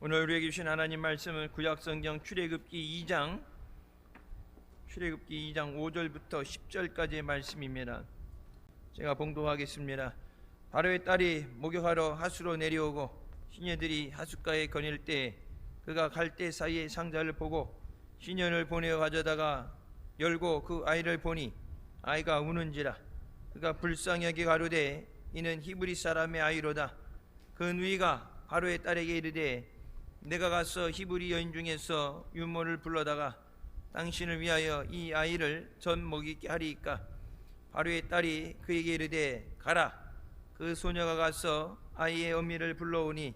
오늘 우리에게 주신 하나님 말씀은 구약성경 출애굽기 2장 5절부터 10절까지의 말씀입니다. 제가 봉독하겠습니다. 바로의 딸이 목욕하러 하수로 내려오고 시녀들이 하숫가에 거닐 때 그가 갈대 사이의 상자를 보고 시녀를 보내어 가져다가 열고 그 아이를 보니 아이가 우는지라. 그가 불쌍히 여겨 가로되 이는 히브리 사람의 아이로다. 그 누이가 바로의 딸에게 이르되 내가 가서 히브리 여인 중에서 유모를 불러다가 당신을 위하여 이 아이를 전 먹이게 하리이까. 바로의 딸이 그에게 이르되 가라. 그 소녀가 가서 아이의 어미를 불러오니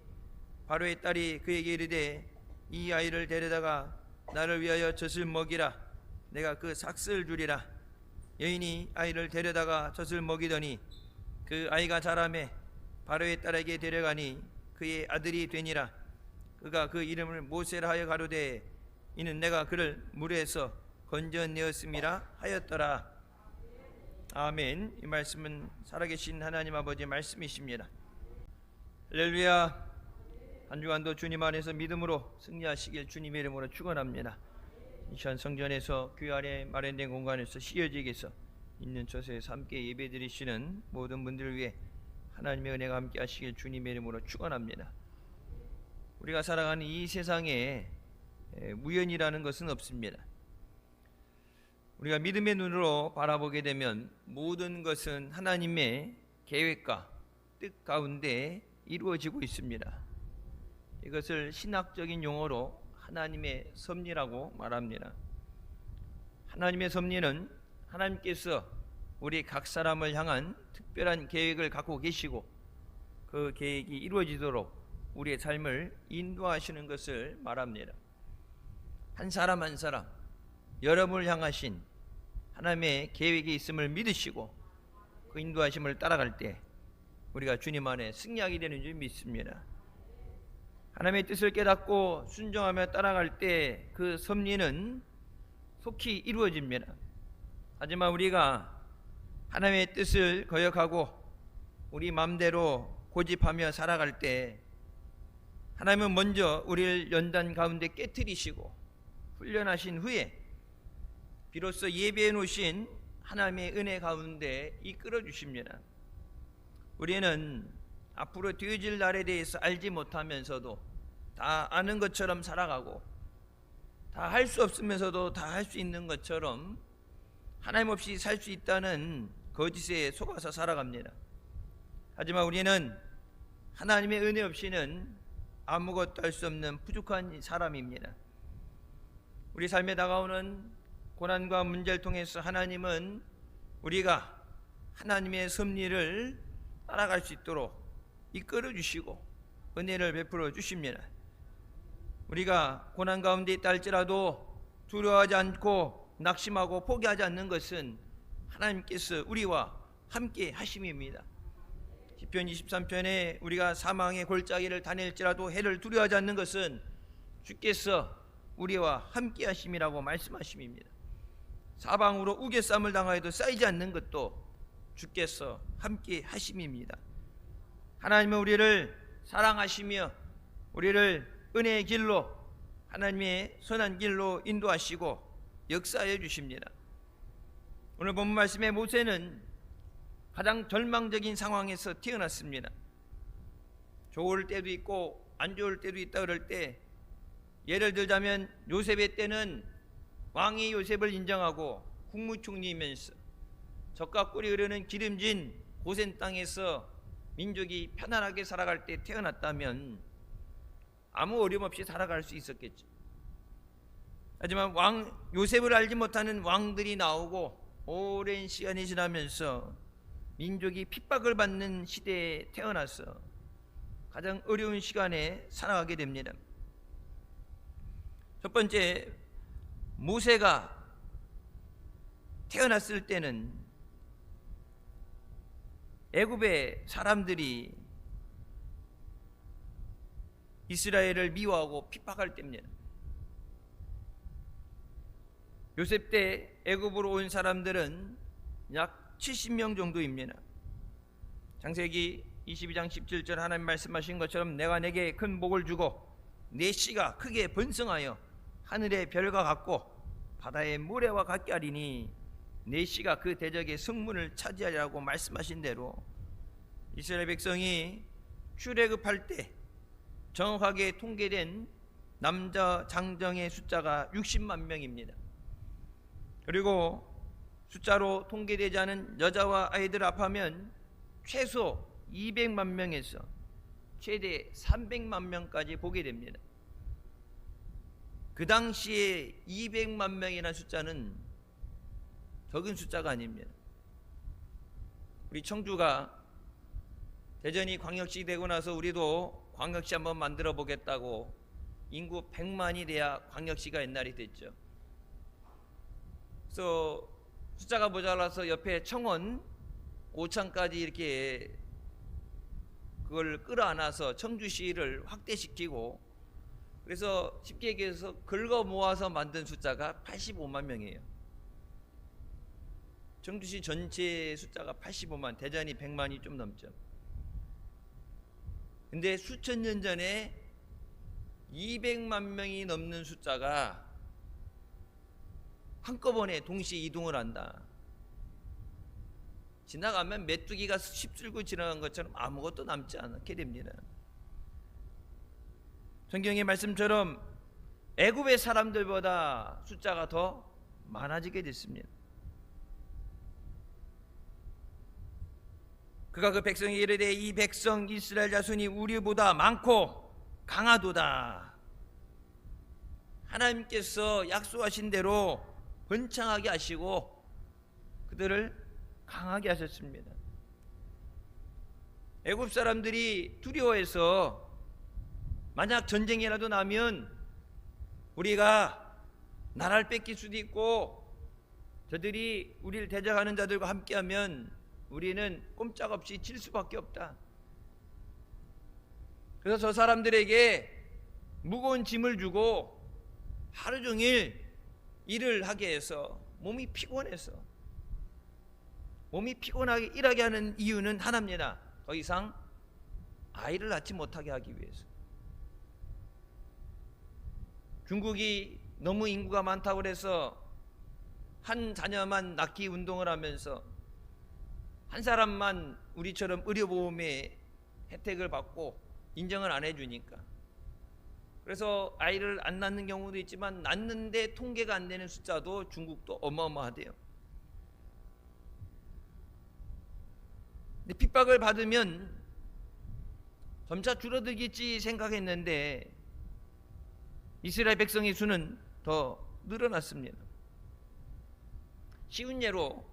바로의 딸이 그에게 이르되 이 아이를 데려다가 나를 위하여 젖을 먹이라. 내가 그 삭슬 주리라. 여인이 아이를 데려다가 젖을 먹이더니 그 아이가 자라매 바로의 딸에게 데려가니 그의 아들이 되니라. 그가 그 이름을 모세라 하여 가로되 이는 내가 그를 물에서 건져내었음이라 하였더라. 아멘. 이 말씀은 살아계신 하나님 아버지의 말씀이십니다. 할렐루야. 한 주간도 주님 안에서 믿음으로 승리하시길 주님의 이름으로 축원합니다. 이 시간 성전에서 교회 안에 마련된 공간에서 시어지게서 있는 저서에서 함께 예배드리시는 모든 분들을 위해 하나님의 은혜가 함께 하시길 주님의 이름으로 축원합니다. 우리가 살아가는 이 세상에 우연이라는 것은 없습니다. 우리가 믿음의 눈으로 바라보게 되면 모든 것은 하나님의 계획과 뜻 가운데 이루어지고 있습니다. 이것을 신학적인 용어로 하나님의 섭리라고 말합니다. 하나님의 섭리는 하나님께서 우리 각 사람을 향한 특별한 계획을 갖고 계시고 그 계획이 이루어지도록 우리의 삶을 인도하시는 것을 말합니다. 한 사람 한 사람 여러분을 향하신 하나님의 계획이 있음을 믿으시고 그 인도하심을 따라갈 때 우리가 주님 안에 승리하게 되는 줄 믿습니다. 하나님의 뜻을 깨닫고 순종하며 따라갈 때 그 섭리는 속히 이루어집니다. 하지만 우리가 하나님의 뜻을 거역하고 우리 마음대로 고집하며 살아갈 때 하나님은 먼저 우리를 연단 가운데 깨트리시고 훈련하신 후에 비로소 예비해 놓으신 하나님의 은혜 가운데 이끌어 주십니다. 우리는 앞으로 되어질 날에 대해서 알지 못하면서도 다 아는 것처럼 살아가고 다 할 수 없으면서도 다 할 수 있는 것처럼 하나님 없이 살 수 있다는 거짓에 속아서 살아갑니다. 하지만 우리는 하나님의 은혜 없이는 아무것도 할 수 없는 부족한 사람입니다. 우리 삶에 다가오는 고난과 문제를 통해서 하나님은 우리가 하나님의 섭리를 따라갈 수 있도록 이끌어 주시고 은혜를 베풀어 주십니다. 우리가 고난 가운데 있다 할지라도 두려워하지 않고 낙심하고 포기하지 않는 것은 하나님께서 우리와 함께 하심입니다. 시편 23편에 우리가 사망의 골짜기를 다닐지라도 해를 두려워하지 않는 것은 주께서 우리와 함께 하심이라고 말씀하심입니다. 사방으로 우겨쌈을 당하여도 쌓이지 않는 것도 주께서 함께 하심입니다. 하나님은 우리를 사랑하시며 우리를 은혜의 길로 하나님의 선한 길로 인도하시고 역사해 주십니다. 오늘 본문 말씀의 모세는 가장 절망적인 상황에서 태어났습니다. 좋을 때도 있고 안 좋을 때도 있다 그럴 때 예를 들자면 요셉의 때는 왕이 요셉을 인정하고 국무총리이면서 젖과 꿀이 흐르는 기름진 고센 땅에서 민족이 편안하게 살아갈 때 태어났다면 아무 어려움 없이 살아갈 수 있었겠죠. 하지만 요셉을 알지 못하는 왕들이 나오고 오랜 시간이 지나면서 민족이 핍박을 받는 시대에 태어나서 가장 어려운 시간에 살아가게 됩니다. 첫 번째, 모세가 태어났을 때는 애굽의 사람들이 이스라엘을 미워하고 핍박할 때입니다. 요셉 때 애굽으로 온 사람들은 약 70명 정도입니다. 창세기 22장 17절 하나님 말씀하신 것처럼 내가 내게 큰 복을 주고 내 씨가 크게 번성하여 하늘의 별과 같고 바다의 모래와 같게 하리니 내 씨가 그 대적의 성문을 차지하리라고 말씀하신 대로 이스라엘 백성이 출애굽할 때 정확하게 통계된 남자 장정의 숫자가 60만 명입니다. 그리고 숫자로 통계되지 않은 여자와 아이들 합하면 최소 200만 명에서 최대 300만 명까지 보게 됩니다. 그 당시에 200만 명이라는 숫자는 적은 숫자가 아닙니다. 우리 청주가 대전이 광역시 되고 나서 우리도 광역시 한번 만들어 보겠다고 인구 100만이 돼야 광역시가 옛날이 됐죠. 그래서 숫자가 모자라서 옆에 청원 5천까지 이렇게 그걸 끌어안아서 청주시를 확대시키고, 그래서 쉽게 얘기해서 긁어 모아서 만든 숫자가 85만 명이에요. 청주시 전체 숫자가 85만, 대전이 100만이 좀 넘죠. 근데 수천 년 전에 200만 명이 넘는 숫자가 한꺼번에 동시에 이동을 한다. 지나가면 메뚜기가 휩쓸고 지나간 것처럼 아무것도 남지 않게 됩니다. 성경의 말씀처럼 애굽의 사람들보다 숫자가 더 많아지게 됐습니다. 그가 그 백성에게 이르되 이 백성 이스라엘 자손이 우리보다 많고 강하도다. 하나님께서 약속하신 대로 번창하게 하시고 그들을 강하게 하셨습니다. 애굽 사람들이 두려워해서 만약 전쟁이라도 나면 우리가 나라를 뺏길 수도 있고 저들이 우리를 대적하는 자들과 함께하면 우리는 꼼짝없이 질 수밖에 없다. 그래서 저 사람들에게 무거운 짐을 주고 하루 종일 일을 하게 해서 몸이 피곤하게 일하게 하는 이유는 하나입니다. 더 이상 아이를 낳지 못하게 하기 위해서. 중국이 너무 인구가 많다고 해서 한 자녀만 낳기 운동을 하면서 한 사람만 우리처럼 의료보험의 혜택을 받고 인정을 안 해주니까, 그래서 아이를 안 낳는 경우도 있지만 낳는데 통계가 안 되는 숫자도 중국도 어마어마하대요. 근데 핍박을 받으면 점차 줄어들겠지 생각했는데 이스라엘 백성의 수는 더 늘어났습니다. 쉬운 예로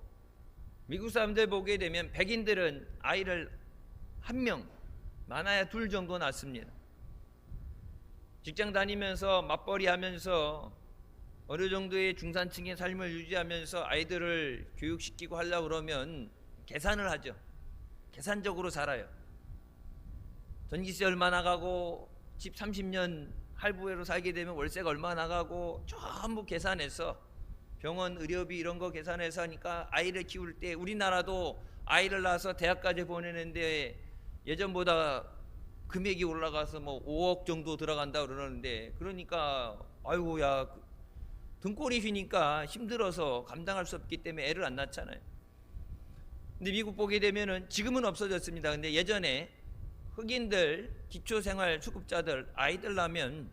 미국 사람들 보게 되면 백인들은 아이를 한 명, 많아야 둘 정도 낳습니다. 직장 다니면서 맞벌이 하면서 어느 정도의 중산층의 삶을 유지하면서 아이들을 교육시키고 하려고 그러면 계산을 하죠. 계산적으로 살아요. 전기세 얼마 나가고 집 30년 할부로 살게 되면 월세가 얼마 나가고 전부 계산해서 병원 의료비 이런 거 계산해서 하니까 아이를 키울 때 우리나라도 아이를 낳아서 대학까지 보내는데 예전보다 금액이 올라가서 뭐 5억 정도 들어간다 그러는데, 그러니까 아이고 야 등골이 휘니까 힘들어서 감당할 수 없기 때문에 애를 안 낳잖아요. 근데 미국 보게 되면은 지금은 없어졌습니다. 근데 예전에 흑인들 기초생활 수급자들 아이들 낳으면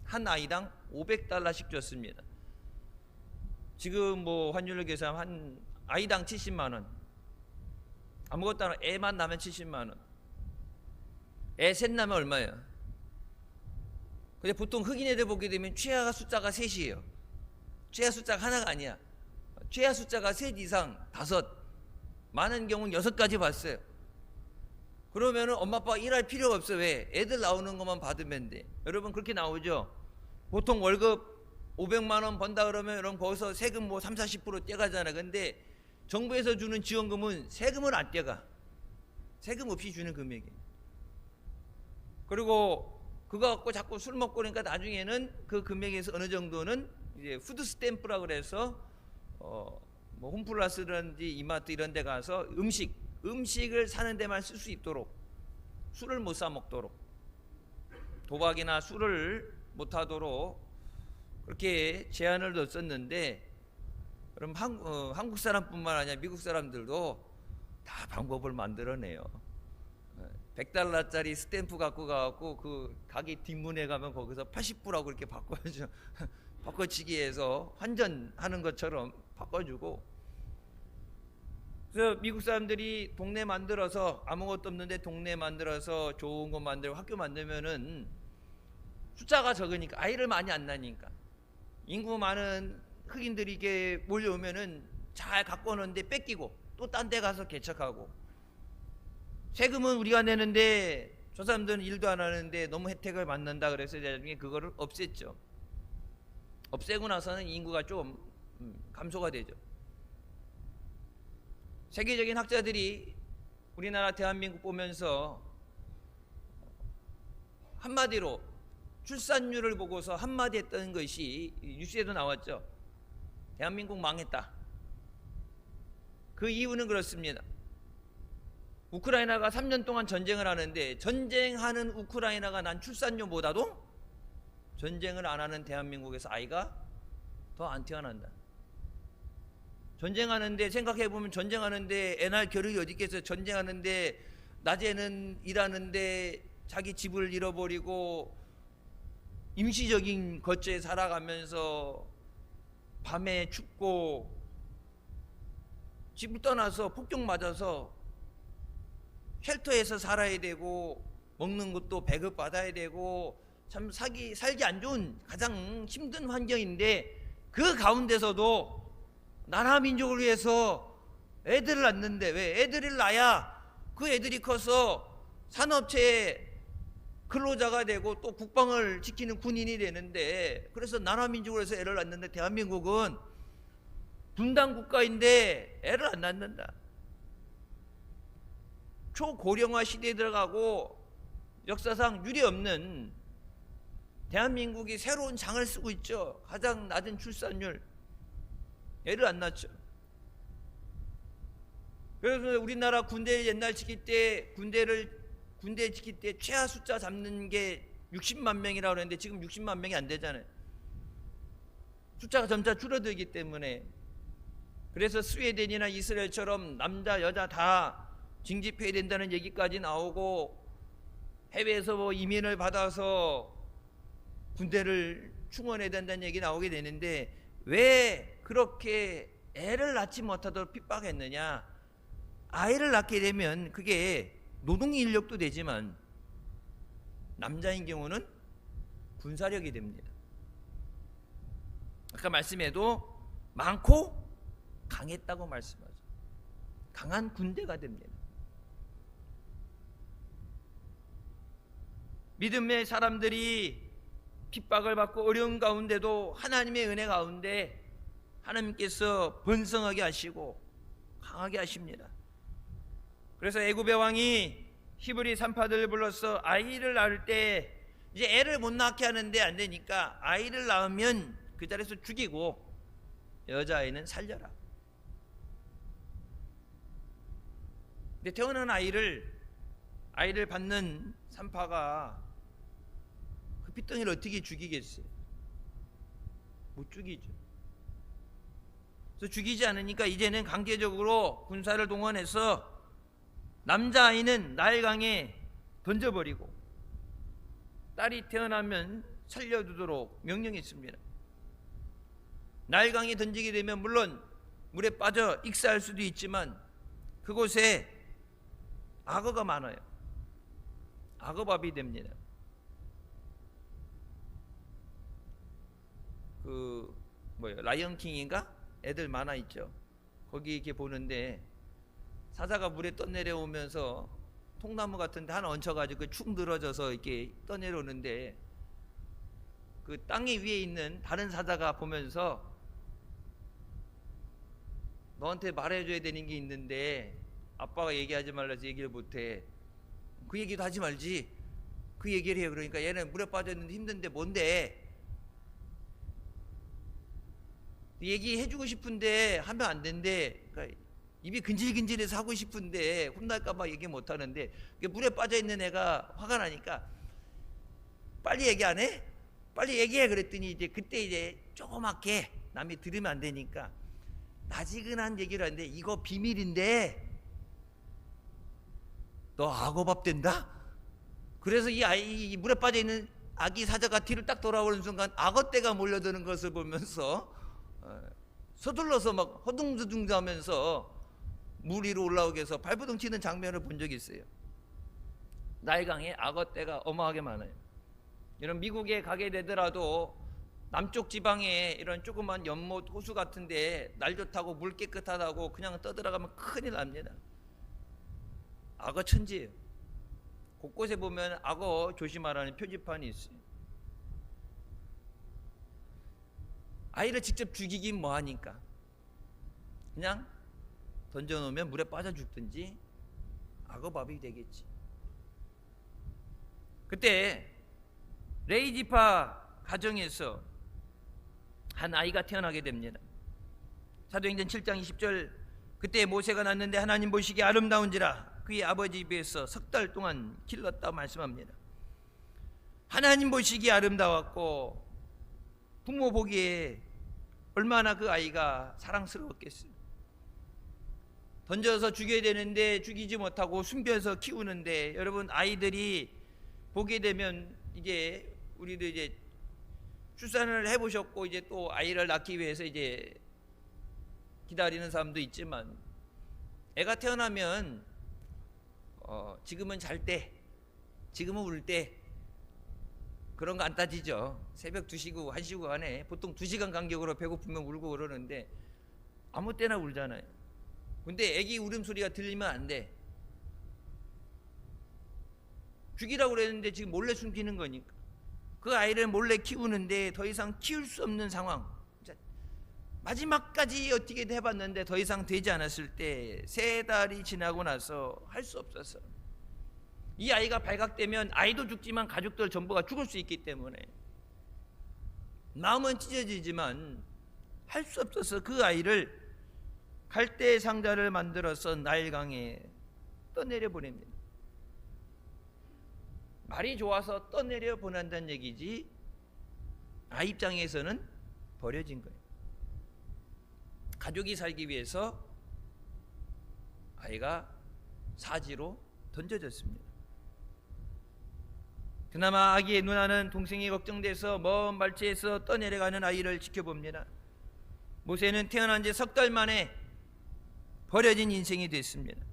한 아이당 $500씩 줬습니다. 지금 뭐 환율로 계산하면 한 아이당 70만 원. 아무것도 안 하고 애만 낳으면 70만 원. 애 셋 낳으면 얼마예요? 근데 보통 흑인 애들 보게 되면 최하 숫자가 셋이에요. 최하 숫자가 하나가 아니야. 최하 숫자가 셋 이상, 다섯, 많은 경우는 6까지 봤어요. 그러면은 엄마 아빠가 일할 필요가 없어. 왜? 애들 나오는 것만 받으면 돼. 여러분 그렇게 나오죠? 보통 월급 500만 원 번다 그러면 여러분 거기서 세금 뭐 30-40% 떼가잖아. 근데 정부에서 주는 지원금은 세금을 안 떼가. 세금 없이 주는 금액이에요. 그리고 그거 갖고 자꾸 술 먹고 그러니까 나중에는 그 금액에서 어느 정도는 이제 푸드 스탬프라 그래서 뭐 홈플러스라든지 이마트 이런 데 가서 음식을 사는 데만 쓸 수 있도록, 술을 못 사 먹도록. 도박이나 술을 못하도록 그렇게 제한을 뒀었는데, 그럼 한국 사람뿐만 아니라 미국 사람들도 다 방법을 만들어내요. 100달러짜리 스탬프 갖고 가갖고 그 가게 뒷문에 가면 거기서 80불하고 이렇게 바꿔줘. 바꿔치기 해서 환전하는 것처럼 바꿔주고. 그래서 미국 사람들이 동네 만들어서, 아무것도 없는데 동네 만들어서 좋은 거 만들고 학교 만들면은 숫자가 적으니까, 아이를 많이 안 낳으니까, 인구 많은 흑인들이 이게 몰려오면은 잘 갖고 오는데 뺏기고 또 딴 데 가서 개척하고, 세금은 우리가 내는데 저 사람들은 일도 안 하는데 너무 혜택을 받는다 그래서 나중에 그거를 없앴죠. 없애고 나서는 인구가 좀 감소가 되죠. 세계적인 학자들이 우리나라 대한민국 보면서 한마디로 출산율을 보고서 한마디 했던 것이 뉴스에도 나왔죠. 대한민국 망했다. 그 이유는 그렇습니다. 우크라이나가 3년 동안 전쟁을 하는데, 전쟁하는 우크라이나가 난 출산율보다도 전쟁을 안 하는 대한민국에서 아이가 더 안 태어난다. 전쟁하는데, 생각해보면 전쟁하는데 애 낳을 겨를이 어디 있겠어요. 전쟁하는데 낮에는 일하는데 자기 집을 잃어버리고 임시적인 거처에 살아가면서 밤에 춥고 집을 떠나서 폭격 맞아서 쉘터에서 살아야 되고, 먹는 것도 배급 받아야 되고, 참 살기 안 좋은 가장 힘든 환경인데, 그 가운데서도 나라 민족을 위해서 애들을 낳는데, 왜 애들을 낳아야 그 애들이 커서 산업체에 근로자가 되고 또 국방을 지키는 군인이 되는데, 그래서 나라 민족을 위해서 애를 낳는데, 대한민국은 분단 국가인데 애를 안 낳는다. 초고령화 시대에 들어가고 역사상 유례없는 대한민국이 새로운 장을 쓰고 있죠. 가장 낮은 출산율, 애를 안 낳죠. 그래서 우리나라 군대 옛날 지킬 때, 군대 지킬 때 최하 숫자 잡는 게 60만 명이라고 그랬는데 지금 60만 명이 안 되잖아요. 숫자가 점차 줄어들기 때문에. 그래서 스웨덴이나 이스라엘처럼 남자 여자 다 징집해야 된다는 얘기까지 나오고, 해외에서 뭐 이민을 받아서 군대를 충원해야 된다는 얘기 나오게 되는데, 왜 그렇게 애를 낳지 못하도록 핍박했느냐? 아이를 낳게 되면 그게 노동 인력도 되지만 남자인 경우는 군사력이 됩니다. 아까 말씀에도 많고 강했다고 말씀하죠. 강한 군대가 됩니다. 믿음의 사람들이 핍박을 받고 어려운 가운데도 하나님의 은혜 가운데 하나님께서 번성하게 하시고 강하게 하십니다. 그래서 애굽의 왕이 히브리 산파들을 불러서 아이를 낳을 때, 이제 애를 못 낳게 하는데 안 되니까 아이를 낳으면 그 자리에서 죽이고 여자아이는 살려라. 근데 태어난 아이를 받는 산파가 그 핏덩이를 어떻게 죽이겠어요? 못 죽이죠. 그래서 죽이지 않으니까 이제는 강제적으로 군사를 동원해서 남자아이는 나일강에 던져버리고 딸이 태어나면 살려두도록 명령했습니다. 나일강에 던지게 되면 물론 물에 빠져 익사할 수도 있지만 그곳에 악어가 많아요. 악어밥이 됩니다. 라이언킹인가? 애들 만화 있죠. 거기 이렇게 보는데 사자가 물에 떠내려오면서 통나무 같은 데 하나 얹혀가지고 축 늘어져서 이렇게 떠내려오는데, 그 땅에 위에 있는 다른 사자가 보면서 너한테 말해줘야 되는 게 있는데 아빠가 얘기하지 말라서 얘기를 못해. 그 얘기도 하지 말지. 그 얘기를 해요. 그러니까 얘는 물에 빠져있는데 힘든데 뭔데? 얘기해주고 싶은데 하면 안 된대. 그러니까 입이 근질근질해서 하고 싶은데 혼날까봐 얘기 못하는데, 물에 빠져있는 애가 화가 나니까 빨리 얘기 안 해? 빨리 얘기해. 그랬더니 이제 그때 이제 조그맣게 남이 들으면 안 되니까 나지근한 얘기를 하는데, 이거 비밀인데 너 악어밥 된다? 그래서 이 아이, 이 물에 빠져 있는 아기 사자가 뒤를 딱 돌아오는 순간 악어떼가 몰려드는 것을 보면서 서둘러서 막 허둥지둥 하면서 물 위로 올라오게 해서 발버둥 치는 장면을 본 적이 있어요. 나일강에 악어떼가 어마하게 많아요. 이런 미국에 가게 되더라도 남쪽 지방에 이런 조그만 연못 호수 같은데 날 좋다고 물 깨끗하다고 그냥 떠들어가면 큰일 납니다. 악어 천지예요. 곳곳에 보면 악어 조심하라는 표지판이 있어요. 아이를 직접 죽이긴 뭐하니까 그냥 던져놓으면 물에 빠져 죽든지 악어밥이 되겠지. 그때 레이지파 가정에서 한 아이가 태어나게 됩니다. 사도행전 7장 20절, 그때 모세가 낳는데 하나님 보시기에 아름다운지라 그의 아버지 입에서 석 달 동안 길렀다 말씀합니다. 하나님 보시기에 아름다웠고 부모 보기에 얼마나 그 아이가 사랑스러웠겠어요. 던져서 죽여야 되는데 죽이지 못하고 숨겨서 키우는데, 여러분 아이들이 보게 되면 이제 우리도 이제 출산을 해보셨고 이제 또 아이를 낳기 위해서 이제 기다리는 사람도 있지만, 애가 태어나면 지금은 잘 때, 지금은 울 때, 그런 거 안 따지죠. 새벽 2시고 1시고 간에 보통 2시간 간격으로 배고프면 울고 그러는데 아무 때나 울잖아요. 근데 애기 울음소리가 들리면 안 돼. 죽이라고 그랬는데 지금 몰래 숨기는 거니까. 그 아이를 몰래 키우는데 더 이상 키울 수 없는 상황, 마지막까지 어떻게 해봤는데 더 이상 되지 않았을 때 3달이 지나고 나서 할 수 없었어. 이 아이가 발각되면 아이도 죽지만 가족들 전부가 죽을 수 있기 때문에 마음은 찢어지지만 할 수 없어서 그 아이를 갈대 상자를 만들어서 나일강에 떠내려 보냅니다. 말이 좋아서 떠내려 보낸다는 얘기지 아이 입장에서는 버려진 거예요. 가족이 살기 위해서 아이가 사지로 던져졌습니다. 그나마 아기의 누나는 동생이 걱정돼서 먼 발치에서 떠내려가는 아이를 지켜봅니다. 모세는 태어난 지 석 달 만에 버려진 인생이 됐습니다.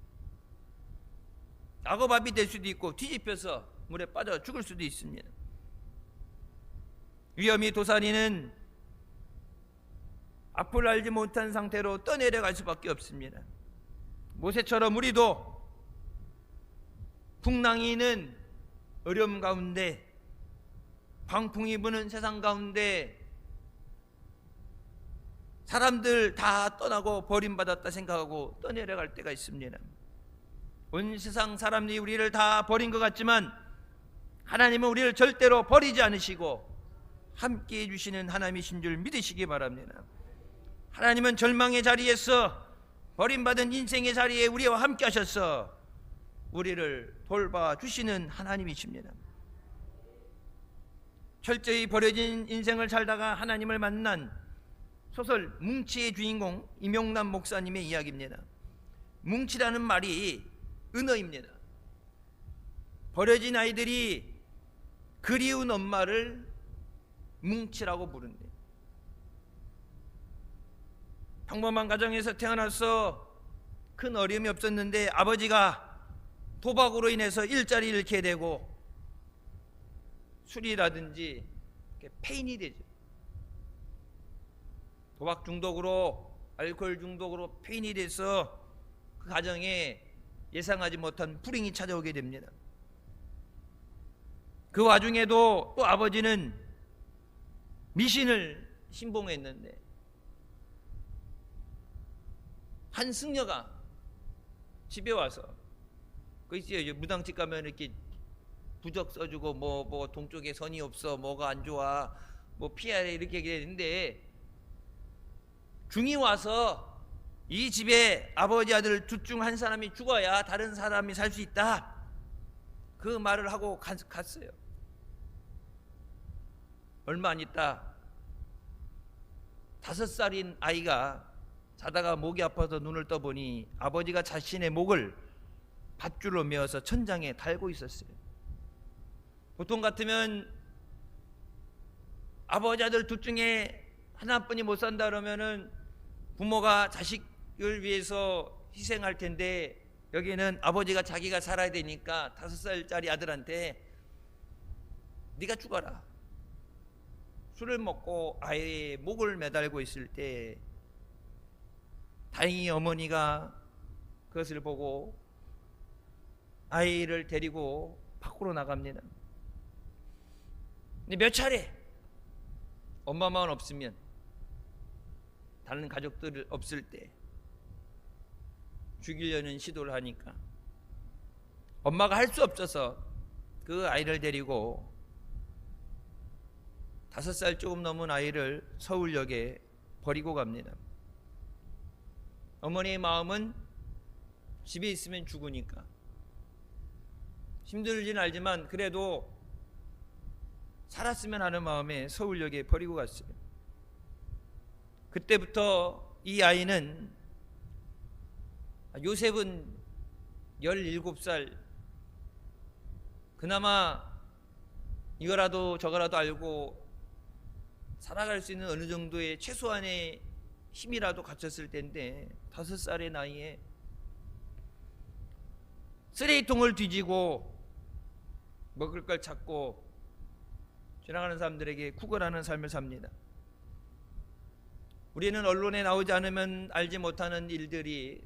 악어밥이 될 수도 있고 뒤집혀서 물에 빠져 죽을 수도 있습니다. 위험이 도사리는 앞을 알지 못한 상태로 떠내려갈 수밖에 없습니다. 모세처럼 우리도 풍랑이 있는 어려움 가운데, 광풍이 부는 세상 가운데 사람들 다 떠나고 버림받았다 생각하고 떠내려갈 때가 있습니다. 온 세상 사람들이 우리를 다 버린 것 같지만 하나님은 우리를 절대로 버리지 않으시고 함께해 주시는 하나님이신 줄 믿으시기 바랍니다. 하나님은 절망의 자리에서, 버림받은 인생의 자리에 우리와 함께 하셔서 우리를 돌봐주시는 하나님이십니다. 철저히 버려진 인생을 살다가 하나님을 만난 소설 뭉치의 주인공 임용남 목사님의 이야기입니다. 뭉치라는 말이 은어입니다. 버려진 아이들이 그리운 엄마를 뭉치라고 부른대. 평범한 가정에서 태어나서 큰 어려움이 없었는데 아버지가 도박으로 인해서 일자리를 잃게 되고 술이라든지 폐인이 되죠. 도박 중독으로, 알코올 중독으로 폐인이 돼서 그 가정에 예상하지 못한 불행이 찾아오게 됩니다. 그 와중에도 또 아버지는 미신을 신봉했는데 한 승려가 집에 와서, 그 있어요, 무당집 가면 이렇게 부적 써주고 뭐 동쪽에 선이 없어, 뭐가 안 좋아, 뭐 피하래 이렇게 얘기했는데, 중이 와서 이 집에 아버지 아들 둘 중 한 사람이 죽어야 다른 사람이 살 수 있다, 그 말을 하고 갔어요. 얼마 안 있다 5살인 아이가 자다가 목이 아파서 눈을 떠보니 아버지가 자신의 목을 밧줄로 메어서 천장에 달고 있었어요. 보통 같으면 아버지 아들 둘 중에 하나뿐이 못 산다 그러면은 부모가 자식을 위해서 희생할 텐데, 여기는 아버지가 자기가 살아야 되니까 5살짜리 아들한테 네가 죽어라, 술을 먹고 아이의 목을 매달고 있을 때 다행히 어머니가 그것을 보고 아이를 데리고 밖으로 나갑니다. 근데 몇 차례 엄마만 없으면, 다른 가족들 없을 때 죽이려는 시도를 하니까 엄마가 할 수 없어서 그 아이를 데리고 5살 조금 넘은 아이를 서울역에 버리고 갑니다. 어머니의 마음은 집에 있으면 죽으니까 힘들진 알지만 그래도 살았으면 하는 마음에 서울역에 버리고 갔어요. 그때부터 이 아이는, 요셉은 17살, 그나마 이거라도 저거라도 알고 살아갈 수 있는 어느 정도의 최소한의 힘이라도 갖췄을 텐데 5살의 나이에 쓰레기통을 뒤지고 먹을 걸 찾고 지나가는 사람들에게 구걸하는 삶을 삽니다. 우리는 언론에 나오지 않으면 알지 못하는 일들이,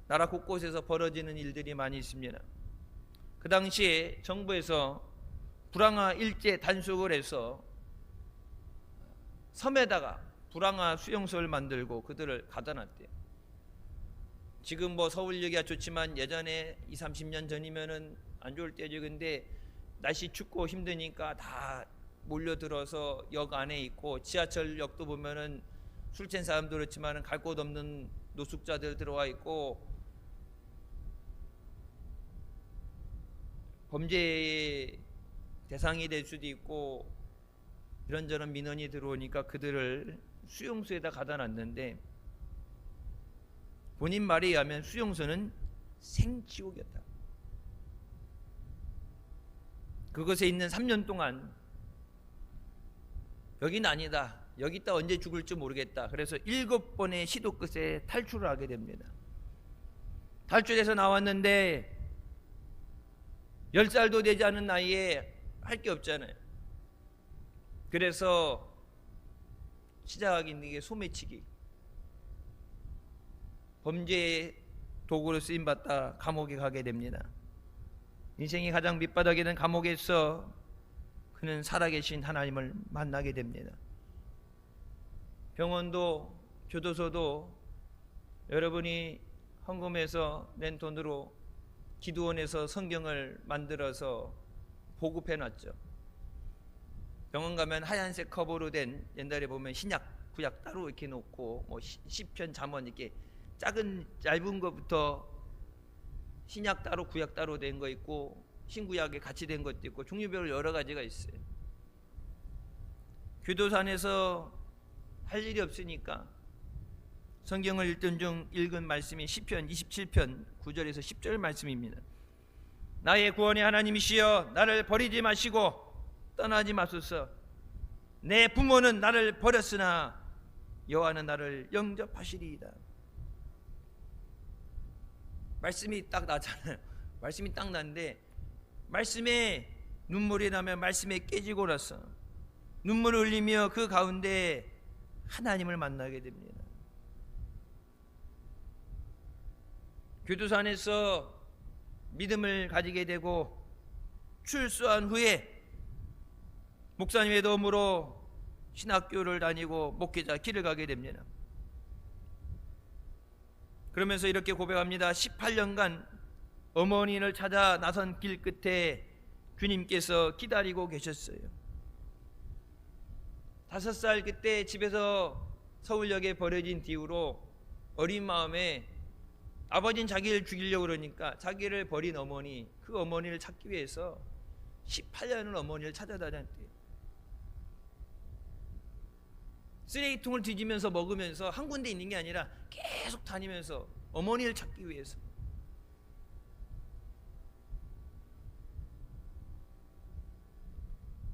나라 곳곳에서 벌어지는 일들이 많이 있습니다. 그 당시에 정부에서 불황화 일제 단속을 해서 섬에다가 불황화 수용소를 만들고 그들을 가둬 놨대요. 지금 뭐 서울역이야 좋지만 예전에 20-30년 전이면은 안 좋을 때죠. 근데 날씨 춥고 힘드니까 다 몰려들어서 역 안에 있고, 지하철역도 보면은 술 취한 사람도 그렇지만은 갈 곳 없는 노숙자들 들어와 있고, 범죄의 대상이 될 수도 있고, 이런저런 민원이 들어오니까 그들을 수용소에다 가다 놨는데, 본인 말에 의하면 수용소는 생지옥이었다. 그곳에 있는 3년 동안 여긴 아니다, 여기 있다 언제 죽을지 모르겠다. 그래서 7번의 시도 끝에 탈출을 하게 됩니다. 탈출해서 나왔는데 10살도 되지 않은 나이에 할 게 없잖아요. 그래서 시작하게 있는 게 소매치기, 범죄의 도구로 쓰임받다 감옥에 가게 됩니다. 인생이 가장 밑바닥에 있는 감옥에서 그는 살아계신 하나님을 만나게 됩니다. 병원도 교도소도 여러분이 헌금해서 낸 돈으로 기도원에서 성경을 만들어서 보급해 놨죠. 병원 가면 하얀색 커버로 된, 옛날에 보면 신약 구약 따로 이렇게 놓고 뭐 시편 잠언 이렇게 작은 얇은 것부터 신약 따로 구약 따로 된 거 있고 신구약에 같이 된 것도 있고 종류별로 여러 가지가 있어요. 교도소 안에서 할 일이 없으니까 성경을 읽던 중 읽은 말씀이 시편 27편 9절에서 10절 말씀입니다. 나의 구원의 하나님이시여, 나를 버리지 마시고 떠나지 마소서. 내 부모는 나를 버렸으나 여호와는 나를 영접하시리이다. 말씀이 딱 나잖아요. 말씀이 딱 난데, 말씀에 눈물이 나면 말씀에 깨지고 나서 눈물을 흘리며 그 가운데 하나님을 만나게 됩니다. 교도소 안에서 믿음을 가지게 되고 출소한 후에 목사님의 도움으로 신학교를 다니고 목회자 길을 가게 됩니다. 그러면서 이렇게 고백합니다. 18년간 어머니를 찾아 나선 길 끝에 주님께서 기다리고 계셨어요. 5살 그때 집에서 서울역에 버려진 뒤로 어린 마음에 아버지는 자기를 죽이려고 그러니까 자기를 버린 어머니, 그 어머니를 찾기 위해서 18년을 어머니를 찾아다녔대요. 쓰레기통을 뒤지면서 먹으면서 한 군데 있는 게 아니라 계속 다니면서 어머니를 찾기 위해서.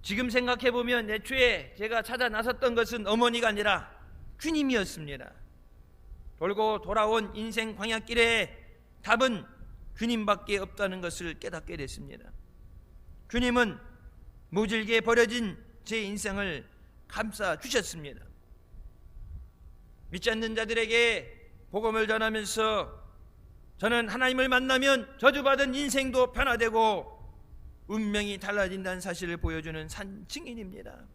지금 생각해보면 애초에 제가 찾아 나섰던 것은 어머니가 아니라 주님이었습니다. 돌고 돌아온 인생 광야길에 답은 주님밖에 없다는 것을 깨닫게 됐습니다. 주님은 무질게 버려진 제 인생을 감싸 주셨습니다. 믿지 않는 자들에게 복음을 전하면서 저는 하나님을 만나면 저주받은 인생도 변화되고 운명이 달라진다는 사실을 보여주는 산 증인입니다.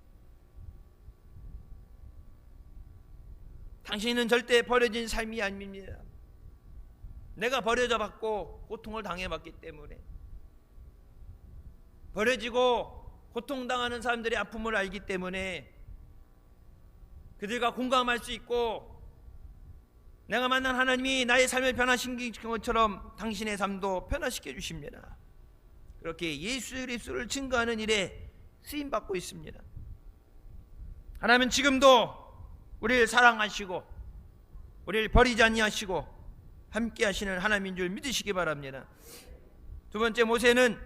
당신은 절대 버려진 삶이 아닙니다. 내가 버려져 받고 고통을 당해봤기 때문에, 버려지고 고통당하는 사람들의 아픔을 알기 때문에 그들과 공감할 수 있고, 내가 만난 하나님이 나의 삶을 변화시킨 것처럼 당신의 삶도 변화시켜 주십니다. 그렇게 예수 그리스도를 증거하는 일에 쓰임받고 있습니다. 하나님은 지금도 우리를 사랑하시고 우리를 버리지 아니하시고 함께 하시는 하나님인 줄 믿으시기 바랍니다. 두 번째, 모세는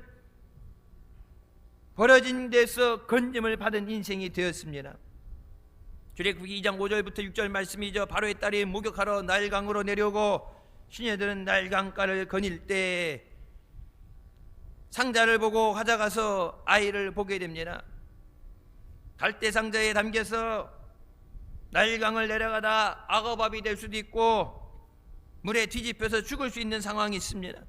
버려진 데서 건짐을 받은 인생이 되었습니다. 출애굽기 2장 5절부터 6절 말씀이죠. 바로의 딸이 목욕하러 나일강으로 내려오고 시녀들은 나일강가를 거닐 때 상자를 보고 가져가서 아이를 보게 됩니다. 갈대 상자에 담겨서 나일강을 내려가다 악어밥이 될 수도 있고 물에 뒤집혀서 죽을 수 있는 상황이 있습니다.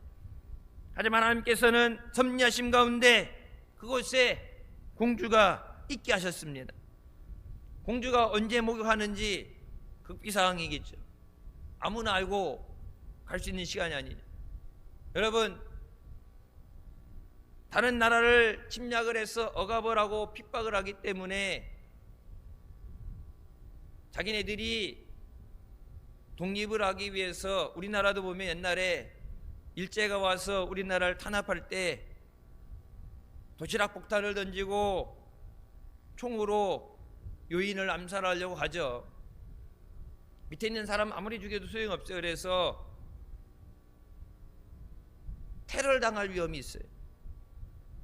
하지만 하나님께서는 섭리하심 가운데 그곳에 공주가 있게 하셨습니다. 공주가 언제 목욕하는지 극비상황이겠죠. 아무나 알고 갈 수 있는 시간이 아니죠. 여러분, 다른 나라를 침략을 해서 억압을 하고 핍박을 하기 때문에 자기네들이 독립을 하기 위해서, 우리나라도 보면 옛날에 일제가 와서 우리나라를 탄압할 때 도시락 폭탄을 던지고 총으로 요인을 암살하려고 하죠. 밑에 있는 사람 아무리 죽여도 소용없어요. 그래서 테러를 당할 위험이 있어요.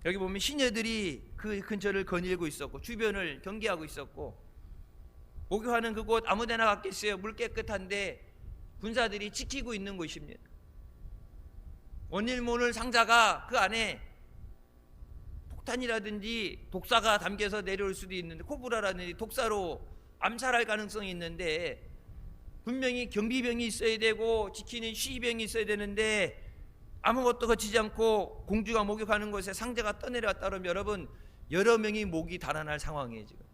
여기 보면 시녀들이 그 근처를 거닐고 있었고 주변을 경계하고 있었고, 목욕하는 그곳 아무데나 갔겠어요. 물 깨끗한데 군사들이 지키고 있는 곳입니다. 원일모를 상자가 그 안에 폭탄이라든지 독사가 담겨서 내려올 수도 있는데, 코브라라든지 독사로 암살할 가능성이 있는데 분명히 경비병이 있어야 되고 지키는 시위병이 있어야 되는데 아무것도 거치지 않고 공주가 목욕하는 곳에 상자가 떠내려왔다 그러면 여러분, 여러 명이 목이 달아날 상황이에요. 지금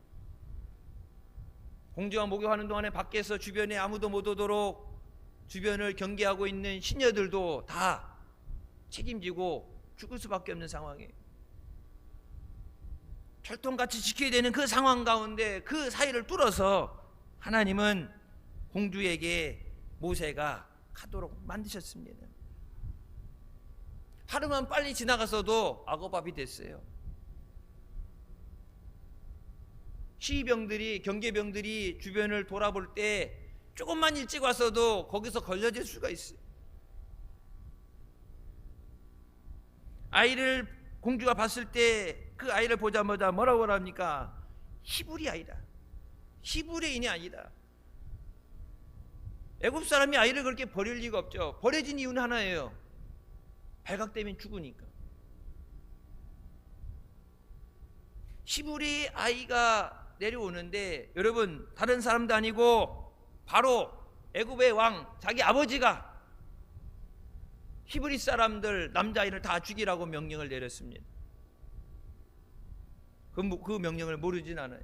공주가 목욕하는 동안에 밖에서 주변에 아무도 못 오도록 주변을 경계하고 있는 시녀들도 다 책임지고 죽을 수밖에 없는 상황이에요. 철통같이 지켜야 되는 그 상황 가운데 그 사이를 뚫어서 하나님은 공주에게 모세가 가도록 만드셨습니다. 하루만 빨리 지나가서도 악어밥이 됐어요. 시위병들이, 경계병들이 주변을 돌아볼 때 조금만 일찍 왔어도 거기서 걸려질 수가 있어요. 아이를 공주가 봤을 때 그 아이를 보자마자 뭐라고 합니까? 히브리 아이다. 히브리인이 아니다. 애굽 사람이 아이를 그렇게 버릴 리가 없죠. 버려진 이유는 하나예요. 발각되면 죽으니까. 히브리 아이가 내려오는데 여러분, 다른 사람도 아니고 바로 애굽의 왕, 자기 아버지가 히브리 사람들 남자아이를 다 죽이라고 명령을 내렸습니다. 그 명령을 모르진 않아요.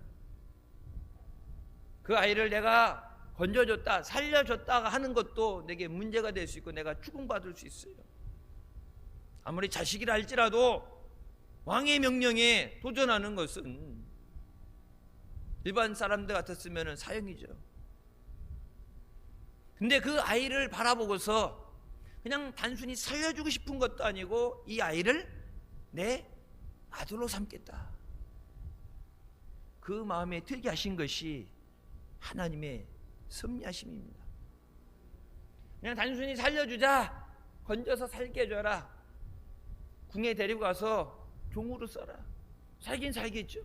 그 아이를 내가 건져줬다, 살려줬다 하는 것도 내게 문제가 될 수 있고 내가 추궁받을 수 있어요. 아무리 자식이라 할지라도 왕의 명령에 도전하는 것은 일반 사람들 같았으면 사형이죠. 근데 그 아이를 바라보고서 그냥 단순히 살려주고 싶은 것도 아니고 이 아이를 내 아들로 삼겠다. 그 마음에 들게 하신 것이 하나님의 섭리하심입니다. 그냥 단순히 살려주자, 건져서 살게 해줘라, 궁에 데리고 가서 종으로 써라. 살긴 살겠죠.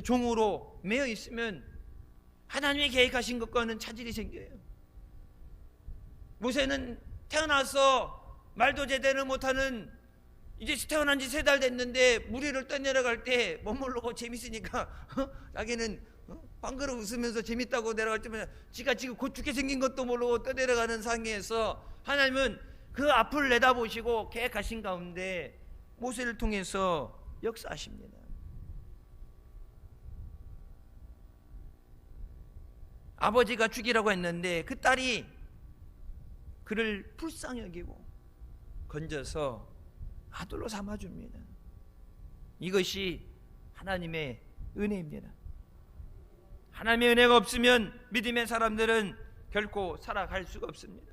종으로 매여 있으면 하나님이 계획하신 것과는 차질이 생겨요. 모세는 태어나서 말도 제대로 못하는, 이제 태어난 지 3달 됐는데 무리를 떠내려갈 때 못 모르고 재밌으니까 자기는 방그러 웃으면서 재밌다고 내려갈 때면 지가 지금 곧 죽게 생긴 것도 모르고 떠내려가는 상황에서 하나님은 그 앞을 내다보시고 계획하신 가운데 모세를 통해서 역사하십니다. 아버지가 죽이라고 했는데 그 딸이 그를 불쌍히 여기고 건져서 아들로 삼아줍니다. 이것이 하나님의 은혜입니다. 하나님의 은혜가 없으면 믿음의 사람들은 결코 살아갈 수가 없습니다.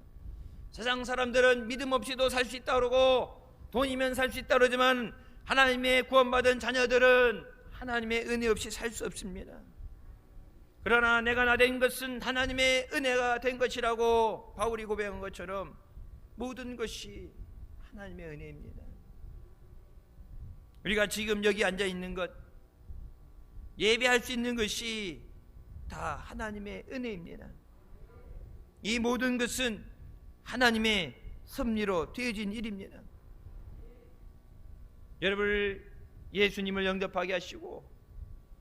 세상 사람들은 믿음 없이도 살 수 있다 그러고 돈이면 살 수 있다 그러지만 하나님의 구원받은 자녀들은 하나님의 은혜 없이 살 수 없습니다. 그러나 내가 나 된 것은 하나님의 은혜가 된 것이라고 바울이 고백한 것처럼 모든 것이 하나님의 은혜입니다. 우리가 지금 여기 앉아 있는 것, 예배할 수 있는 것이 다 하나님의 은혜입니다. 이 모든 것은 하나님의 섭리로 되어진 일입니다. 여러분을 예수님을 영접하게 하시고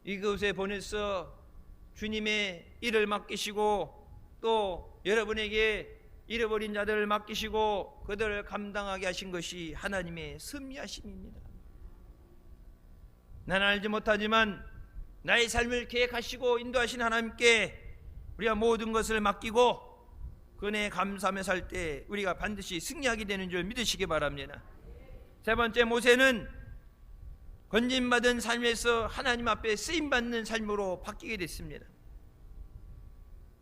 이곳에 보내서 주님의 일을 맡기시고 또 여러분에게 잃어버린 자들을 맡기시고 그들을 감당하게 하신 것이 하나님의 섭리하심입니다. 나는 알지 못하지만 나의 삶을 계획하시고 인도하신 하나님께 우리가 모든 것을 맡기고 그 은혜에 감사하며 살 때 우리가 반드시 승리하게 되는 줄 믿으시기 바랍니다. 세 번째, 모세는 건진받은 삶에서 하나님 앞에 쓰임받는 삶으로 바뀌게 됐습니다.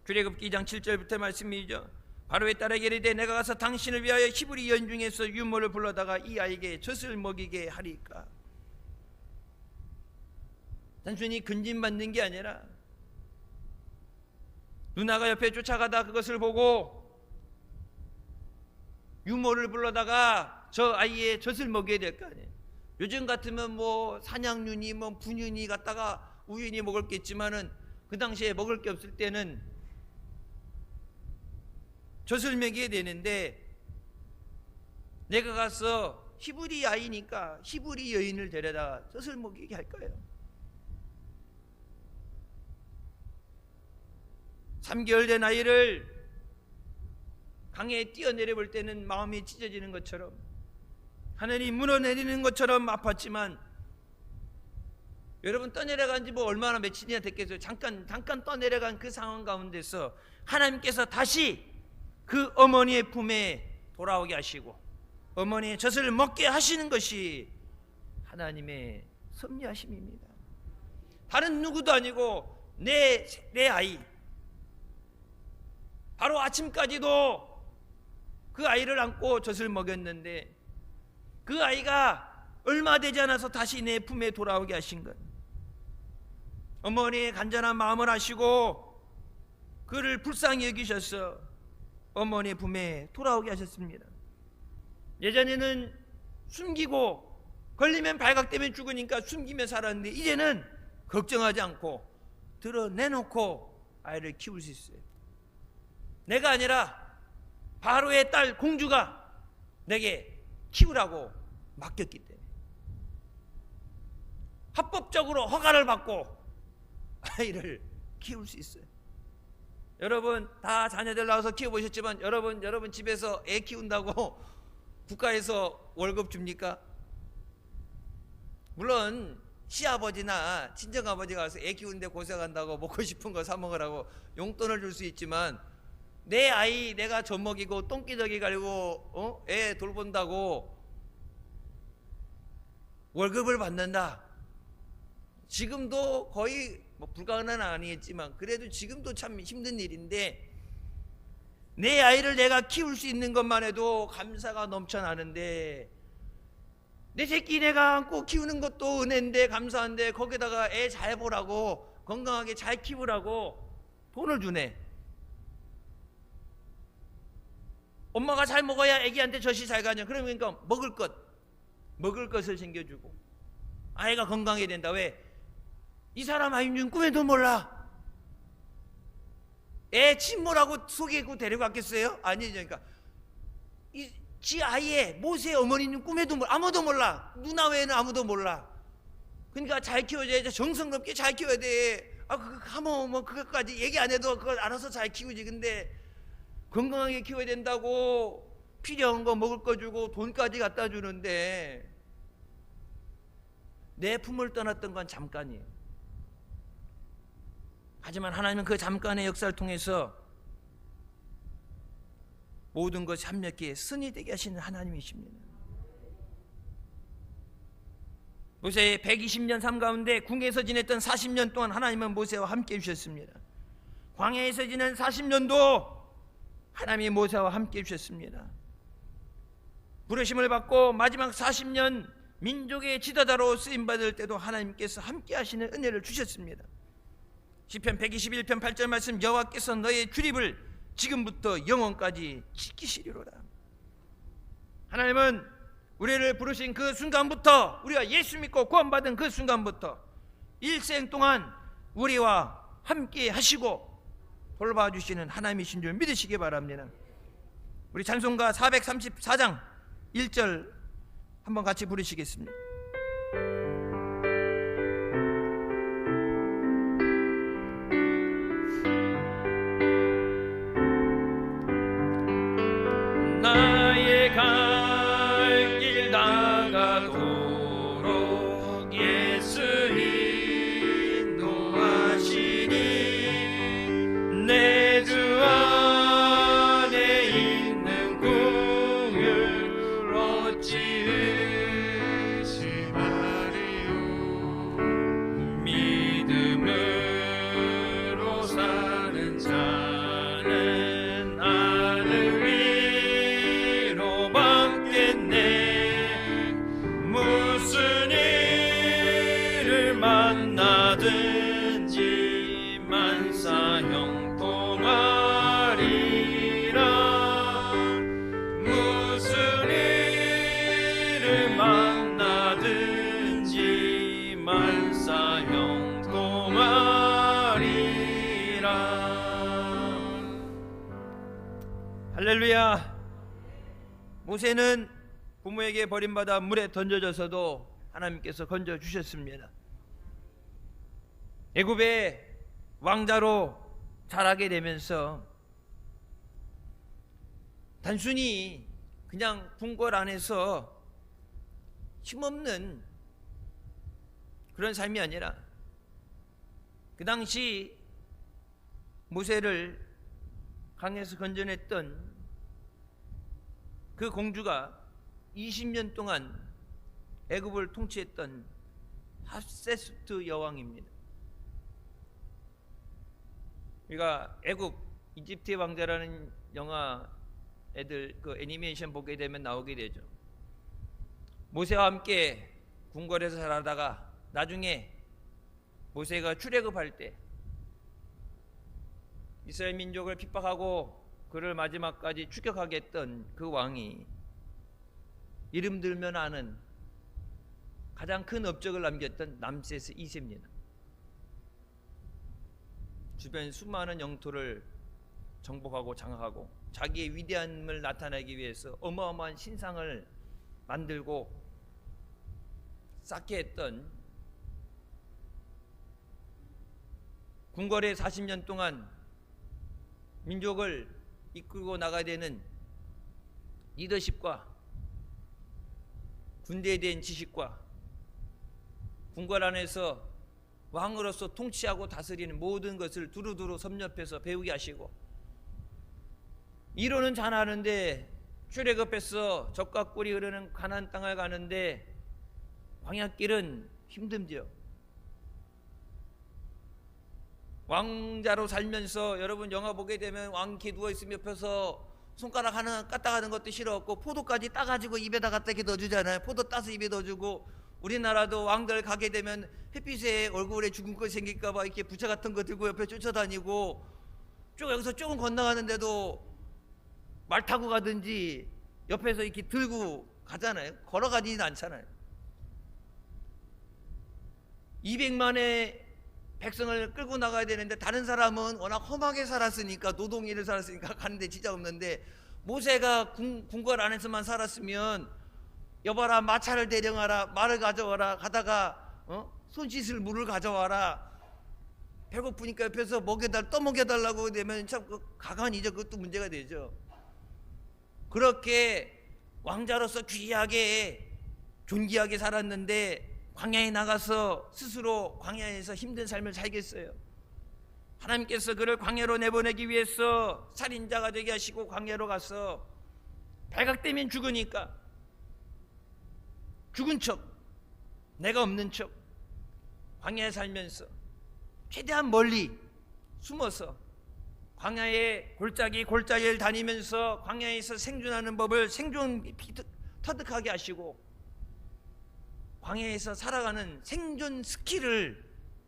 출애굽기 2장 7절부터 말씀이죠. 바로의 딸에게 이르되 내가 가서 당신을 위하여 히브리 여인 중에서 유모를 불러다가 이 아이에게 젖을 먹이게 하리까. 단순히 건진받는 게 아니라 누나가 옆에 쫓아가다 그것을 보고 유모를 불러다가 저 아이의 젖을 먹여야 될 거 아니에요. 요즘 같으면 뭐 사냥윤이 뭐 분윤이 갖다가 우연히 먹을 게 있지만은 그 당시에 먹을 게 없을 때는 젖을 먹여야 되는데 내가 가서 히브리 아이니까 히브리 여인을 데려다 젖을 먹이게 할 거예요. 3개월 된 아이를 강에 뛰어내려 볼 때는 마음이 찢어지는 것처럼 하늘이 무너내리는 것처럼 아팠지만 여러분 떠내려간 지 뭐 얼마나 며칠이나 됐겠어요. 잠깐 떠내려간 그 상황 가운데서 하나님께서 다시 그 어머니의 품에 돌아오게 하시고 어머니의 젖을 먹게 하시는 것이 하나님의 섭리하심입니다. 다른 누구도 아니고 내 아이, 바로 아침까지도 그 아이를 안고 젖을 먹였는데 그 아이가 얼마 되지 않아서 다시 내 품에 돌아오게 하신 것, 어머니의 간절한 마음을 아시고 그를 불쌍히 여기셔서 어머니의 품에 돌아오게 하셨습니다. 예전에는 숨기고 걸리면 발각되면 죽으니까 숨기며 살았는데 이제는 걱정하지 않고 드러내놓고 아이를 키울 수 있어요. 내가 아니라 바로의 딸 공주가 내게 키우라고 맡겼기 때문에 합법적으로 허가를 받고 아이를 키울 수 있어요. 여러분 다 자녀들 낳아서 키워보셨지만 여러분 집에서 애 키운다고 국가에서 월급 줍니까? 물론 시아버지나 친정아버지가 와서 애 키우는데 고생한다고 먹고 싶은 거 사 먹으라고 용돈을 줄 수 있지만 내 아이 내가 젖먹이고 똥기저귀 갈고 애 돌본다고 월급을 받는다. 지금도 거의 뭐 불가능은 아니겠지만 그래도 지금도 참 힘든 일인데 내 아이를 내가 키울 수 있는 것만 해도 감사가 넘쳐나는데 내 새끼 내가 안고 키우는 것도 은혜인데 감사한데 거기다가 애 잘 보라고 건강하게 잘 키우라고 돈을 주네. 엄마가 잘 먹어야 애기한테 젖이 잘 가냐. 그러니까 먹을 것을 챙겨주고 아이가 건강해야 된다. 왜? 이 사람 아이는 꿈에도 몰라. 애 친모라고 속이고 데려갔겠어요? 아니죠. 그러니까 지 아이의 모세 어머니는 꿈에도 몰라. 아무도 몰라. 누나 외에는 아무도 몰라. 그러니까 잘 키워줘야지. 정성스럽게 잘 키워야 돼. 하면 뭐 그것까지 얘기 안 해도 그걸 알아서 잘 키우지. 근데 건강하게 키워야 된다고 필요한 거 먹을 거 주고 돈까지 갖다 주는데 내 품을 떠났던 건 잠깐이에요. 하지만 하나님은 그 잠깐의 역사를 통해서 모든 것이 합력해 선이 되게 하시는 하나님이십니다. 모세의 120년 삶 가운데 궁에서 지냈던 40년 동안 하나님은 모세와 함께 해주셨습니다. 광야에서 지낸 40년도 하나님이 모세와 함께 해주셨습니다. 부르심을 받고 마지막 40년 민족의 지도자로 쓰임받을 때도 하나님께서 함께 하시는 은혜를 주셨습니다. 시편 121편 8절 말씀, 여호와께서 너의 출입을 지금부터 영원까지 지키시리로다. 하나님은 우리를 부르신 그 순간부터, 우리가 예수 믿고 구원받은 그 순간부터 일생 동안 우리와 함께 하시고 돌봐주시는 하나님이신 줄 믿으시기 바랍니다. 우리 찬송가 434장 1절 한번 같이 부르시겠습니다. 나의 갈 길 다가도록 예수 인도하시니 내 주 안에 있는 궁을 어찌 의심하리요. 믿음으로 사는 자는 하늘 위로 받겠네. 무슨 일을 만나든지 만사 형통하리라. 무슨 일을 만나든지 만사 형통하리라. 할렐루야. 모세는 부모에게 버림받아 물에 던져져서도 하나님께서 건져주셨습니다. 애굽의 왕자로 자라게 되면서 단순히 그냥 궁궐 안에서 힘없는 그런 삶이 아니라 그 당시 모세를 강에서 건져냈던 그 공주가 20년 동안 애굽을 통치했던 핫세스트 여왕입니다. 우리가 애굽 이집트의 왕자라는 영화 애들 그 애니메이션 보게 되면 나오게 되죠. 모세와 함께 궁궐에서 살아다가 나중에 모세가 출애굽할 때 이스라엘 민족을 핍박하고 그를 마지막까지 추격하게 했던 그 왕이 이름 들면 아는 가장 큰 업적을 남겼던 람세스 2세입니다. 주변 수많은 영토를 정복하고 장악하고 자기의 위대함을 나타내기 위해서 어마어마한 신상을 만들고 쌓게 했던, 궁궐에 40년 동안 민족을 이끌고 나가야 되는 리더십과 군대에 대한 지식과 궁궐 안에서 왕으로서 통치하고 다스리는 모든 것을 두루두루 섭렵해서 배우게 하시고, 이론은 잘 아는데 출애굽해서 젖과 꿀이 흐르는 가나안 땅을 가는데 광야길은 힘듦지요. 왕자로 살면서 여러분 영화 보게 되면 왕 이렇게 누워있으면 옆에서 손가락 하나 까딱하는 것도 싫었고 포도까지 따가지고 입에다 갖다 이렇게 넣어주잖아요. 포도 따서 입에 넣어주고, 우리나라도 왕들 가게 되면 햇빛에 얼굴에 죽은 거 생길까 봐 이렇게 부채 같은 거 들고 옆에 쫓아다니고, 쭉 여기서 조금 건너가는데도 말 타고 가든지 옆에서 이렇게 들고 가잖아요. 걸어가지는 않잖아요. 200만의 백성을 끌고 나가야 되는데, 다른 사람은 워낙 험하게 살았으니까, 노동일을 살았으니까 가는데 진짜 없는데, 모세가 궁궐 안에서만 살았으면 여봐라, 마차를 대령하라, 말을 가져와라, 가다가 손 씻을 물을 가져와라, 배고프니까 옆에서 떠먹여달라고 되면 참 가관이죠. 그것도 문제가 되죠. 그렇게 왕자로서 귀하게 존귀하게 살았는데 광야에 나가서 스스로 광야에서 힘든 삶을 살겠어요. 하나님께서 그를 광야로 내보내기 위해서 살인자가 되게 하시고 광야로 가서 발각되면 죽으니까 죽은 척, 내가 없는 척 광야에 살면서 최대한 멀리 숨어서 광야의 골짜기를 다니면서 광야에서 생존하는 법을 터득하게 하시고, 광야에서 살아가는 생존 스킬을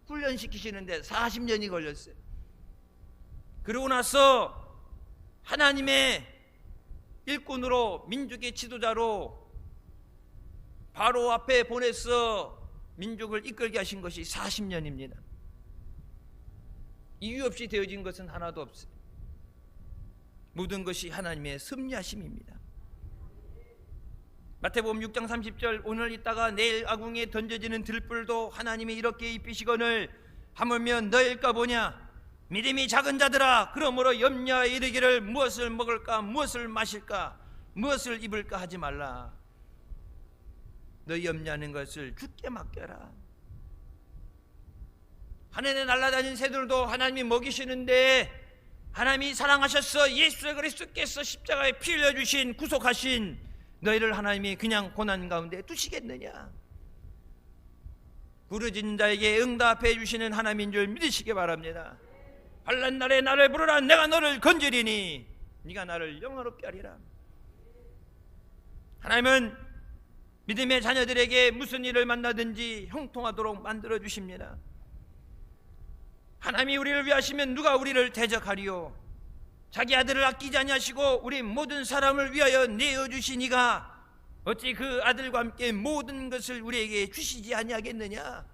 훈련시키시는데 40년이 걸렸어요. 그러고 나서 하나님의 일꾼으로, 민족의 지도자로 바로 앞에 보내서 민족을 이끌게 하신 것이 40년입니다. 이유 없이 되어진 것은 하나도 없어요. 모든 것이 하나님의 섭리하심입니다. 마태복음 6장 30절, 오늘 있다가 내일 아궁이에 던져지는 들불도 하나님이 이렇게 입히시거늘 하물며 너일까 보냐. 믿음이 작은 자들아, 그러므로 염려하여 이르기를 무엇을 먹을까, 무엇을 마실까, 무엇을 입을까 하지 말라. 너희 염려하는 것을 주께 맡겨라. 하늘에 날아다니는 새들도 하나님이 먹이시는데, 하나님이 사랑하셔서 예수 그리스도께서 십자가에 피 흘려주신, 구속하신 너희를 하나님이 그냥 고난 가운데 두시겠느냐. 부르짖는 자에게 응답해 주시는 하나님인 줄 믿으시기 바랍니다. 환난 날에 나를 부르라, 내가 너를 건지리니 네가 나를 영화롭게 하리라. 하나님은 믿음의 자녀들에게 무슨 일을 만나든지 형통하도록 만들어 주십니다. 하나님이 우리를 위하시면 누가 우리를 대적하리요. 자기 아들을 아끼지 아니하시고 우리 모든 사람을 위하여 내어주신 이가 어찌 그 아들과 함께 모든 것을 우리에게 주시지 아니하겠느냐.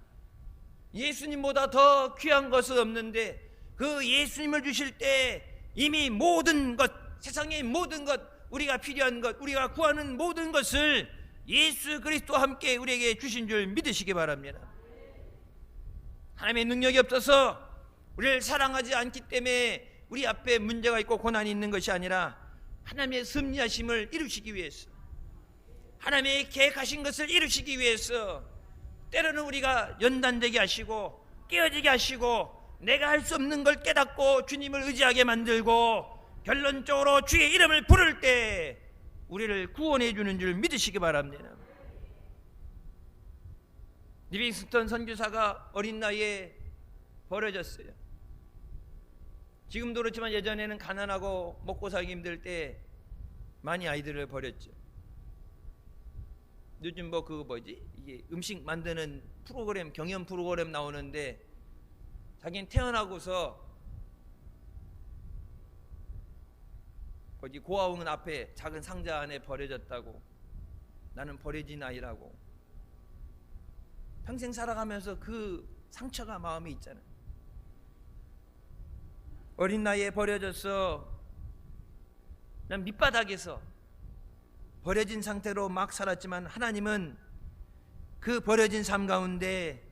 예수님보다 더 귀한 것은 없는데, 그 예수님을 주실 때 이미 모든 것, 세상의 모든 것, 우리가 필요한 것, 우리가 구하는 모든 것을 예수 그리스도와 함께 우리에게 주신 줄 믿으시기 바랍니다. 하나님의 능력이 없어서 우리를 사랑하지 않기 때문에 우리 앞에 문제가 있고 고난이 있는 것이 아니라, 하나님의 섭리하심을 이루시기 위해서, 하나님의 계획하신 것을 이루시기 위해서 때로는 우리가 연단되게 하시고 깨어지게 하시고, 내가 할 수 없는 걸 깨닫고 주님을 의지하게 만들고 결론적으로 주의 이름을 부를 때 우리를 구원해 주는 줄 믿으시기 바랍니다. 리빙스턴 선교사가 어린 나이에 버려졌어요. 지금도 그렇지만 예전에는 가난하고 먹고 살기 힘들 때 많이 아이들을 버렸죠. 요즘 이게 음식 만드는 프로그램, 경연 프로그램 나오는데, 자기는 태어나고서 거기 고아원 앞에 작은 상자 안에 버려졌다고, 나는 버려진 아이라고. 평생 살아가면서 그 상처가 마음에 있잖아요. 어린 나이에 버려져서 난 밑바닥에서 버려진 상태로 막 살았지만, 하나님은 그 버려진 삶 가운데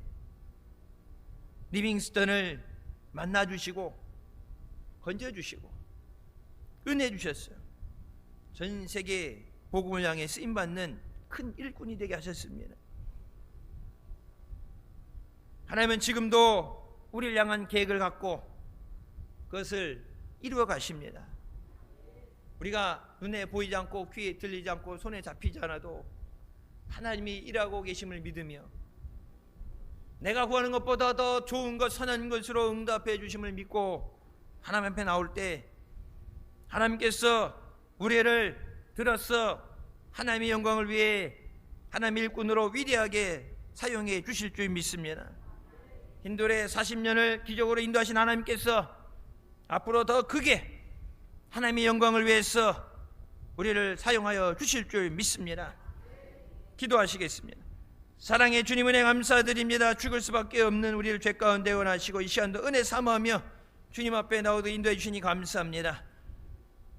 리빙스턴을 만나주시고 건져주시고 은혜 주셨어요. 전 세계 복음을 향해 쓰임받는 큰 일꾼이 되게 하셨습니다. 하나님은 지금도 우리를 향한 계획을 갖고 그것을 이루어 가십니다. 우리가 눈에 보이지 않고 귀에 들리지 않고 손에 잡히지 않아도 하나님이 일하고 계심을 믿으며, 내가 구하는 것보다 더 좋은 것, 선한 것으로 응답해 주심을 믿고 하나님 앞에 나올 때, 하나님께서 우리를 들어서 하나님의 영광을 위해 하나님의 일꾼으로 위대하게 사용해 주실 줄 믿습니다. 힌두의 40년을 기적으로 인도하신 하나님께서 앞으로 더 크게 하나님의 영광을 위해서 우리를 사용하여 주실 줄 믿습니다. 기도하시겠습니다. 사랑의 주님 은혜 감사드립니다. 죽을 수밖에 없는 우리를 죄 가운데 원하시고 이 시간도 은혜 삼아하며 주님 앞에 나오도록 인도해 주시니 감사합니다.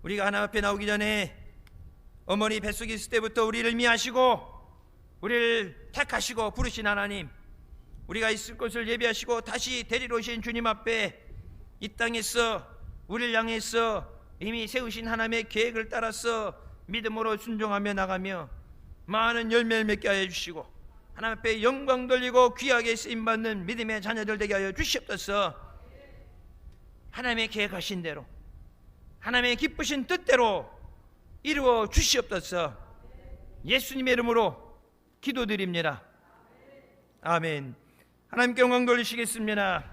우리가 하나님 앞에 나오기 전에 어머니 뱃속에 있을 때부터 우리를 미하시고 우리를 택하시고 부르신 하나님, 우리가 있을 곳을 예비하시고 다시 데리러 오신 주님 앞에 이 땅에서 우리를 향해서 이미 세우신 하나님의 계획을 따라서 믿음으로 순종하며 나가며 많은 열매를 맺게 하여 주시고 하나님 앞에 영광 돌리고 귀하게 쓰임받는 믿음의 자녀들 되게 하여 주시옵소서. 하나님의 계획하신 대로 하나님의 기쁘신 뜻대로 이루어 주시옵소서. 예수님의 이름으로 기도드립니다. 아멘. 하나님께 영광 돌리시겠습니다.